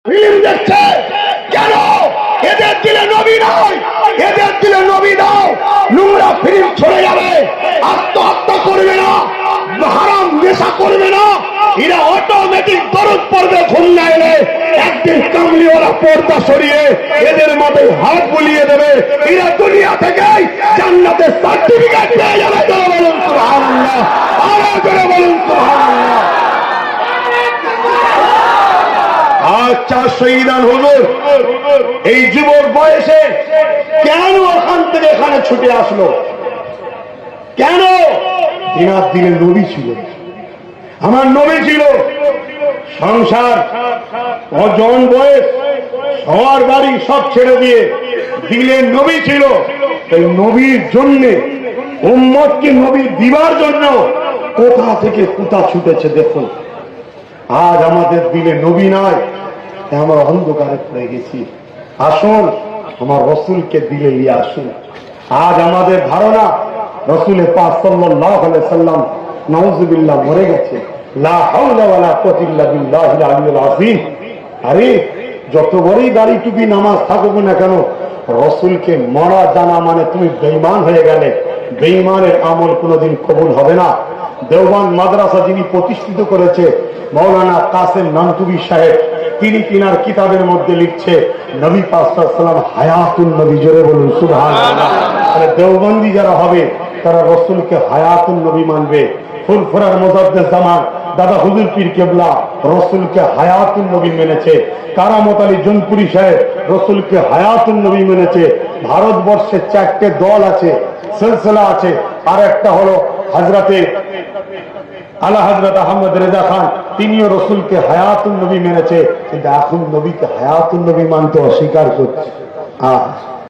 Film দেখছে কেন? এদের দিলে নবী নয়, এদের দিলে নবী দাও। নোংরা ফিল্ম ছড়ে যাবে, আত্মহত্যা করবে না, হারাম নেশা করবে না, এরা অটোমেটিক দরদ পড়বে। খুলনা এলে একদিন কামলিওয়ালা পর্দা সরিয়ে এদের মাথায় হাত বুলিয়ে দেবে। এরা দুনিয়া থেকে জান্নাতের সার্টিফিকেট পেয়ে যাবে। জোরে বলুন সুবহানাল্লাহ, আরো জোরে বলুন সুবহানাল্লাহ। আচ্ছা শহীদান হুজুর এই যুবক বয়সে কেন ওখান থেকে এখানে ছুটে আসলো? কেন? এনার দিলে নবী ছিল, আমার নবী ছিল। সংসার জন বয়স সবার বাড়ি সব ছেড়ে দিয়ে দিলে নবী ছিল। এই নবীর জন্য উম্মতকে নবী দিবার জন্য কোথা থেকে কোথা ছুটেছে দেখুন। আজ আমাদের দিলে নবী নাই, আমরা অন্ধকারে পড়ে গেছি। আসুন আমার রসুলকে দিলে নিয়ে আসুন। আজ আমাদের ধারণা রসুল পাক সাল্লাল্লাহু আলাইহি সাল্লাম নাউযুবিল্লাহ মরে গেছে। লা হাওলা ওয়ালা কুওয়াতা ইল্লা বিল্লাহিল আলিয়্যিল আযীম। আরে যত বড়ই দাড়ি টুপি নামাজ থাকুক না কেন, রসুলকে মরা জানা মানে তুমি বেঈমান হয়ে গেলে। বেঈমানের আমল কোনোদিন কবুল হবে না। দেওবন্দ মাদ্রাসা যিনি প্রতিষ্ঠিত করেছে মৌলানা কাসেম নানতুবি সাহেব, তিনি তিনার কিতাবের মধ্যে লিখছে নবী পাক সাল্লাল্লাহু আলাইহি ওয়াসাল্লাম হায়াতুন নবী। জোরে বলুন সুবহানাল্লাহ। তাহলে দেওবন্দি যারা হবে তারা রসুলকে হায়াতুন নবী মানবে। ফুরফুরার মুজাদ্দিদ জামান দাদা হুজুর পীর কেবলা রসুলকে হায়াতুন নবী মেনেছে। কারামত আলী জনপুরি সাহেব রসুলকে হায়াতুন নবী মেনেছে। ভারতবর্ষে 4টে দল আছে, সিলসিলা আছে। আর একটা হলো হযরতে আলা হযরত আহমদ রেজা খান, তিনিও রসুলকে হায়াতুন নবী মেনেছে। কিন্তু এখন নবীকে হায়াতুন নবী মানতে অস্বীকার করছে।